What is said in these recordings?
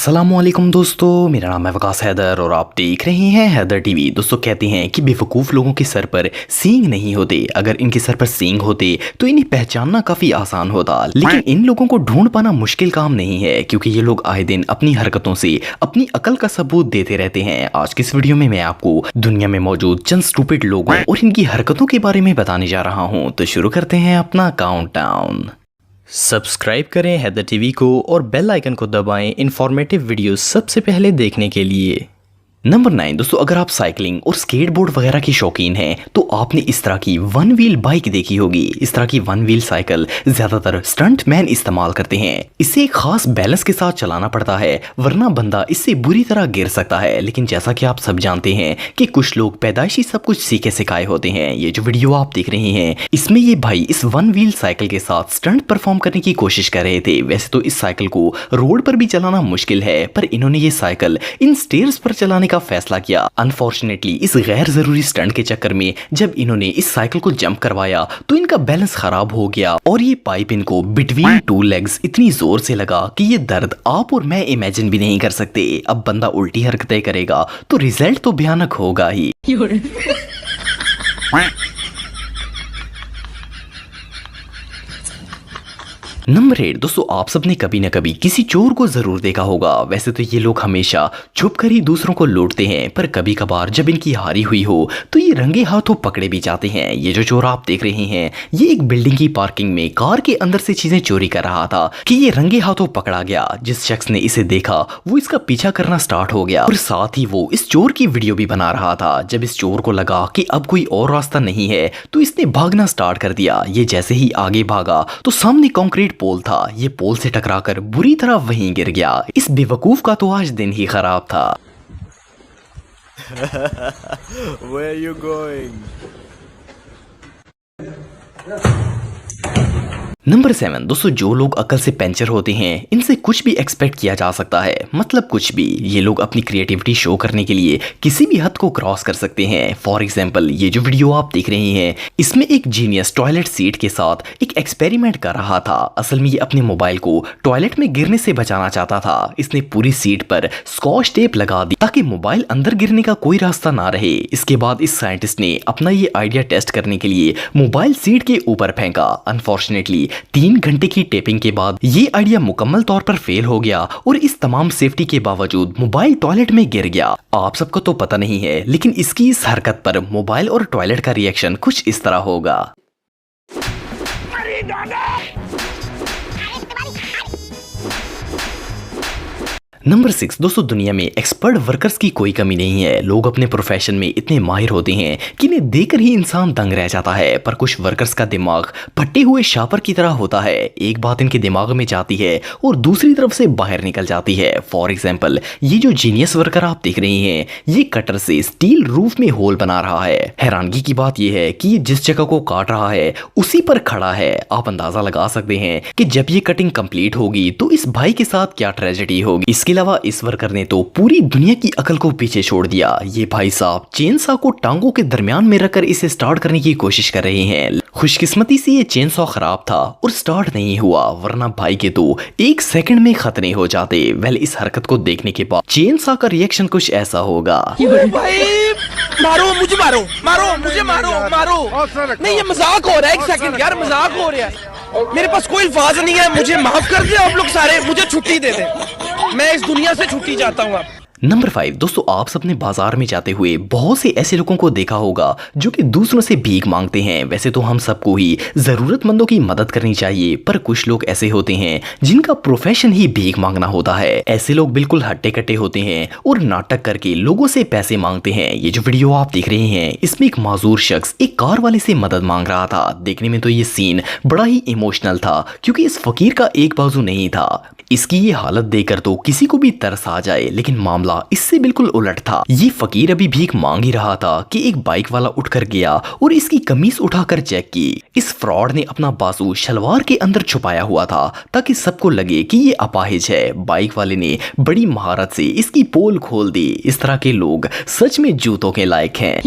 अस्सलामुअलैकुम दोस्तों, मेरा नाम है वकास हैदर और आप देख रहे हैं हैदर टीवी। दोस्तों कहते हैं कि बेवकूफ़ लोगों के सर पर सींग नहीं होते। अगर इनके सर पर सींग होते तो इन्हें पहचानना काफ़ी आसान होता, लेकिन इन लोगों को ढूंढ पाना मुश्किल काम नहीं है क्योंकि ये लोग आए दिन अपनी हरकतों से अपनी अकल का सबूत देते रहते हैं। आज की इस वीडियो में मैं आपको दुनिया में मौजूद चंद स्टूपिड लोगों और इनकी हरकतों के बारे में बताने जा रहा हूँ। तो शुरू करते हैं अपना काउंटडाउन। सब्सक्राइब करें हैदर टीवी को और बेल आइकन को दबाएं इंफॉर्मेटिव वीडियो सबसे पहले देखने के लिए। नंबर 9 दोस्तों, अगर आप साइकिलिंग और स्केटबोर्ड वगैरह की शौकीन हैं तो आपने इस तरह की वन व्हील बाइक देखी होगी। इस तरह की वन व्हील साइकिल ज्यादातर स्टंट मैन इस्तेमाल करते हैं। इसे एक खास बैलेंस के साथ चलाना पड़ता है वरना बंदा इससे बुरी तरह गिर सकता है। लेकिन जैसा कि आप सब जानते हैं कि कुछ लोग पैदाइशी सब कुछ सीखे सिखाए होते हैं। ये जो वीडियो आप देख रहे हैं इसमें ये भाई इस वन व्हील साइकिल के साथ स्टंट परफॉर्म करने की कोशिश कर रहे थे। वैसे तो इस साइकिल को रोड पर भी चलाना मुश्किल है, पर इन्होंने ये साइकिल इन स्टेयर्स पर चलाने का फैसला किया। अनफॉर्चुनेटली इस गैर जरूरी स्टंट के चक्कर में जब इन्होंने इस साइकिल को जंप करवाया तो इनका बैलेंस खराब हो गया और ये पाइप इनको बिटवीन टू लेग्स इतनी जोर से लगा कि ये दर्द आप और मैं इमेजिन भी नहीं कर सकते। अब बंदा उल्टी हरकतें करेगा तो रिजल्ट तो भयानक होगा ही। नंबर 8 दोस्तों, आप सबने कभी न कभी किसी चोर को जरूर देखा होगा। वैसे तो ये लोग हमेशा छुप कर ही दूसरों को लूटते हैं, पर कभी कभार जब इनकी हारी हुई हो तो ये रंगे हाथों पकड़े भी जाते हैं। ये जो चोर आप देख रहे हैं ये एक बिल्डिंग की पार्किंग में कार के अंदर से चीजें चोरी कर रहा था कि ये रंगे हाथों पकड़ा गया। जिस शख्स ने इसे देखा वो इसका पीछा करना स्टार्ट हो गया और साथ ही वो इस चोर की वीडियो भी बना रहा था। जब इस चोर को लगा कि अब कोई और रास्ता नहीं है तो इसने भागना स्टार्ट कर दिया। ये जैसे ही आगे भागा तो सामने कंक्रीट पोल था। ये पोल से टकराकर बुरी तरह वहीं गिर गया। इस बेवकूफ का तो आज दिन ही खराब था। Where are you going? Number 7 दोस्तों, जो लोग अकल से पेंचर होते हैं इनसे कुछ भी एक्सपेक्ट किया जा सकता है, मतलब कुछ भी। ये लोग अपनी क्रिएटिविटी शो करने के लिए किसी भी हद को क्रॉस कर सकते हैं। फॉर एग्जांपल ये जो वीडियो आप देख रहे हैं इसमें एक जीनियस टॉयलेट सीट के साथ एक एक्सपेरिमेंट कर रहा था। असल में ये अपने मोबाइल को टॉयलेट में गिरने से बचाना चाहता था। इसने पूरी सीट पर स्कॉच टेप लगा दी ताकि मोबाइल अंदर गिरने का कोई रास्ता ना रहे। इसके बाद इस साइंटिस्ट ने अपना ये आइडिया टेस्ट करने के लिए मोबाइल सीट के ऊपर फेंका। अनफॉर्चुनेटली 3 घंटे की टेपिंग के बाद ये आइडिया मुकम्मल तौर पर फेल हो गया और इस तमाम सेफ्टी के बावजूद मोबाइल टॉयलेट में गिर गया। आप सबको तो पता नहीं है, लेकिन इसकी इस हरकत पर मोबाइल और टॉयलेट का रिएक्शन कुछ इस तरह होगा। नंबर 6 दोस्तों, दुनिया में एक्सपर्ट वर्कर्स की कोई कमी नहीं है। लोग अपने प्रोफेशन में इतने माहिर होते हैं कि इन्हें देखकर ही इंसान दंग रह जाता है, पर कुछ वर्कर्स का दिमाग फटे हुए शापर की तरह होता है। एक बात इनके दिमाग में जाती है और दूसरी तरफ से बाहर निकल जाती है। फॉर एग्जाम्पल ये जो जीनियस वर्कर आप देख रहे हैं ये कटर से स्टील रूफ में होल बना रहा है। हैरानगी की बात यह है कि ये जिस जगह को काट रहा है उसी पर खड़ा है। आप अंदाजा लगा सकते हैं कि जब ये कटिंग कंप्लीट होगी तो इस भाई के साथ क्या ट्रेजेडी होगी। इसके अलावा इस वर्कर ने तो पूरी दुनिया की अकल को पीछे छोड़ दिया। ये भाई साहब चेनसॉ को टांगों के दरमियान में रखकर इसे स्टार्ट करने की कोशिश कर रहे हैं। खुशकिस्मती से ये चेनसॉ खराब था और स्टार्ट नहीं हुआ, वरना भाई के तो 1 सेकंड में खतरे हो जाते। वेल इस हरकत को देखने के बाद चेनसॉ का रिएक्शन कुछ ऐसा होगा। भाई मारो मुझे, मारो मारो मुझे, मारो मारो। नहीं ये मजाक हो रहा है, 1 सेकंड यार, मजाक हो रहा है। मेरे पास कोई अल्फाज नहीं है, मुझे माफ कर दे आप लोग सारे, मुझे छुट्टी दे दे, मैं इस दुनिया से छुट्टी चाहता हूँ। नंबर 5 दोस्तों, आप सबने बाजार में जाते हुए बहुत से ऐसे लोगों को देखा होगा जो कि दूसरों से भीख मांगते हैं। वैसे तो हम सबको ही जरूरतमंदों की मदद करनी चाहिए, पर कुछ लोग ऐसे होते हैं जिनका प्रोफेशन ही भीख मांगना होता है। ऐसे लोग बिल्कुल हट्टे कट्टे होते हैं और नाटक करके लोगों से पैसे मांगते हैं। ये जो वीडियो आप देख रहे हैं इसमें एक माजूर शख्स एक कार वाले से मदद मांग रहा था। देखने में तो ये सीन बड़ा ही इमोशनल था क्योंकि इस फकीर का एक बाजू नहीं था। इसकी ये हालत देखकर तो किसी को भी तरस आ जाए, लेकिन मामला इससे बिल्कुल उलट था। ये फकीर अभी भीख मांग ही रहा था कि एक बाइक वाला उठकर गया और इसकी कमीज उठाकर चेक की। इस फ्रॉड ने अपना बाजू शलवार के अंदर छुपाया हुआ था ताकि सबको लगे कि ये अपाहिज है। बाइक वाले ने बड़ी महारत से इसकी पोल खोल दी। इस तरह के लोग सच में जूतों के लायक हैं।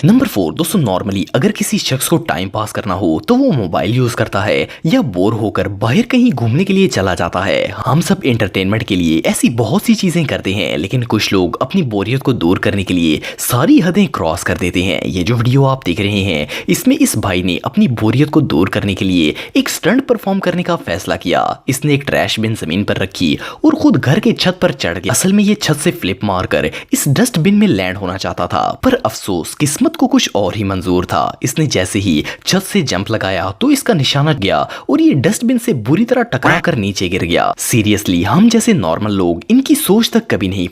नंबर 4 दोस्तों, नॉर्मली अगर किसी शख्स को टाइम पास करना हो तो वो मोबाइल यूज करता है या बोर होकर बाहर कहीं घूमने के लिए चला जाता है। हम सब एंटरटेनमेंट के लिए ऐसी बहुत सी चीजें करते हैं, लेकिन कुछ लोग अपनी बोरियत को दूर करने के लिए सारी हदें क्रॉस कर देते हैं। ये जो वीडियो आप देख रहे हैं, इसमें इस भाई ने अपनी बोरियत को दूर करने के लिए एक स्टंट परफॉर्म करने का फैसला किया। इसने एक ट्रैश बिन जमीन पर रखी और खुद घर के छत पर चढ़ गया। असल में ये छत से फ्लिप मारकर इस डस्टबिन में लैंड होना चाहता था, पर अफसोस किस्मत को कुछ और ही मंजूर था। इसने जैसे ही छत से जंप लगाया तो इसका निशाना गया और ये डस्टबिन से बुरी तरह टकरा कर नीचे गिर गया। सीरियसली हम जैसे नॉर्मल लोग इनकी सोच तक कभी नहीं।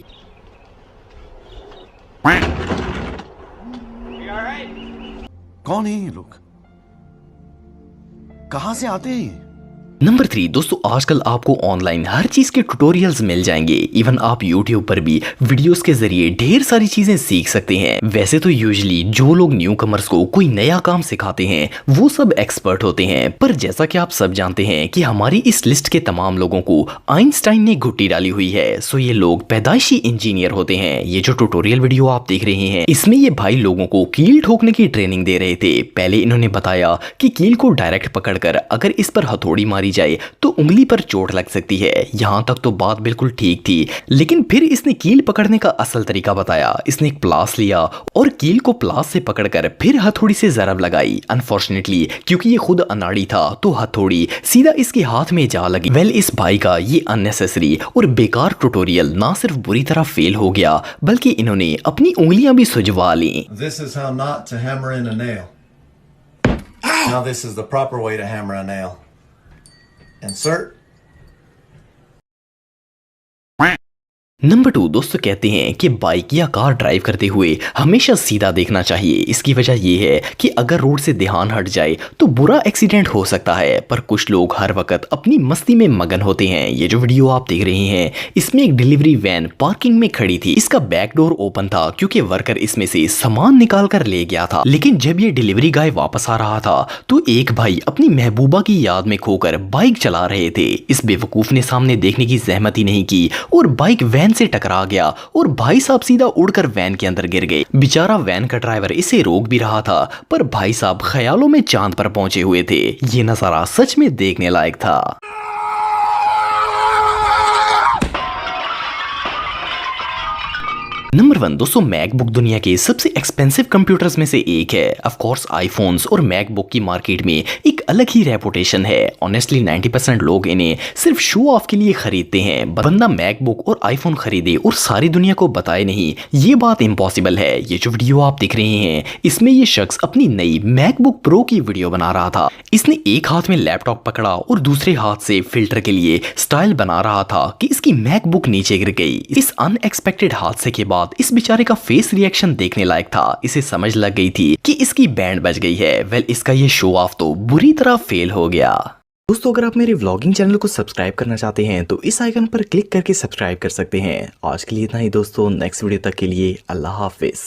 कौन है ये लोग? कहां से आते हैं ये? नंबर 3 दोस्तों, आजकल आपको ऑनलाइन हर चीज के ट्यूटोरियल्स मिल जाएंगे। इवन आप यूट्यूब पर भी वीडियोस के जरिए ढेर सारी चीजें सीख सकते हैं। वैसे तो यूजुअली जो लोग न्यू कमर्स को कोई नया काम सिखाते हैं वो सब एक्सपर्ट होते हैं, पर जैसा कि आप सब जानते हैं कि हमारी इस लिस्ट के तमाम लोगों को आइंस्टाइन ने घुट्टी डाली हुई है। सो ये लोग पैदाइशी इंजीनियर होते हैं। ये जो ट्यूटोरियल वीडियो आप देख रहे हैं, इसमें ये भाई लोगों को कील ठोकने की ट्रेनिंग दे रहे थे। पहले इन्होंने बताया कि कील को डायरेक्ट पकड़कर अगर इस पर हथौड़ी मारी जाए तो उंगली पर चोट लग सकती है। यहां तक तो बात बिल्कुल ठीक थी, लेकिन फिर इसने कील पकड़ने का असल तरीका बताया। इसने एक प्लास लिया और कील को प्लास से पकड़कर फिर हथौड़ी से जरब लगाई। अनफॉर्चुनेटली क्योंकि ये खुद अनाड़ी था तो हथौड़ी सीधा इसके हाथ में जा लगी। वेल, इस भाई का ये अननेसेसरी और बेकार ट्यूटोरियल ना सिर्फ बुरी तरह फेल हो गया, बल्कि इन्होंने अपनी उंगलियां भी सुजवा ली। This is how not to hammer in a nail. Now this is the proper way to hammer a nail. Insert. Number 2 दोस्तों, कहते हैं कि बाइक या कार ड्राइव करते हुए हमेशा सीधा देखना चाहिए। इसकी वजह यह है कि अगर रोड से ध्यान हट जाए तो बुरा एक्सीडेंट हो सकता है, पर कुछ लोग हर वक्त अपनी मस्ती में मगन होते हैं। ये जो वीडियो आप देख रहे हैं, इसमें एक डिलीवरी वैन पार्किंग में खड़ी थी। इसका बैक डोर ओपन था क्योंकि वर्कर इसमें से सामान निकाल कर ले गया था। लेकिन जब ये डिलीवरी गाय वापस आ रहा था तो एक भाई अपनी महबूबा की याद में खोकर बाइक चला रहे थे। इस बेवकूफ ने सामने देखने की जहमत ही नहीं की और बाइक वैन से टकरा गया और भाई साहब सीधा उड़कर वैन के अंदर गिर गए। बेचारा वैन का ड्राइवर इसे रोक भी रहा था, पर भाई साहब ख्यालों में चांद पर पहुंचे हुए थे। ये नजारा सच में देखने लायक था। नंबर 1 दोस्तों, मैकबुक दुनिया के सबसे एक्सपेंसिव कंप्यूटर्स में से एक है। ऑफ कोर्स आईफोन्स और मैकबुक की मार्केट में एक अलग ही रेपुटेशन है। ऑनेस्टली 90% लोग इन्हें सिर्फ शो ऑफ के लिए खरीदते हैं। बंदा मैकबुक और आईफोन खरीदे और सारी दुनिया को बताए नहीं, ये बात इम्पॉसिबल है। ये जो वीडियो आप देख रहे हैं, इसमें ये शख्स अपनी नई मैकबुक प्रो की वीडियो बना रहा था। इसने एक हाथ में लैपटॉप पकड़ा और दूसरे हाथ से फिल्टर के लिए स्टाइल बना रहा था कि इसकी मैकबुक नीचे गिर गई। इस अनएक्सपेक्टेड हादसे के बाद इस बेचारे का फेस रिएक्शन देखने लायक था। इसे समझ लग गई थी कि इसकी बैंड बज गई है। वेल, इसका ये शो ऑफ तो बुरी तरह फेल हो गया। दोस्तों, अगर आप मेरे व्लॉगिंग चैनल को सब्सक्राइब करना चाहते हैं तो इस आइकन पर क्लिक करके सब्सक्राइब कर सकते हैं। आज के लिए इतना ही दोस्तों, नेक्स्ट वीडियो तक के लिए अल्लाह हाफिज।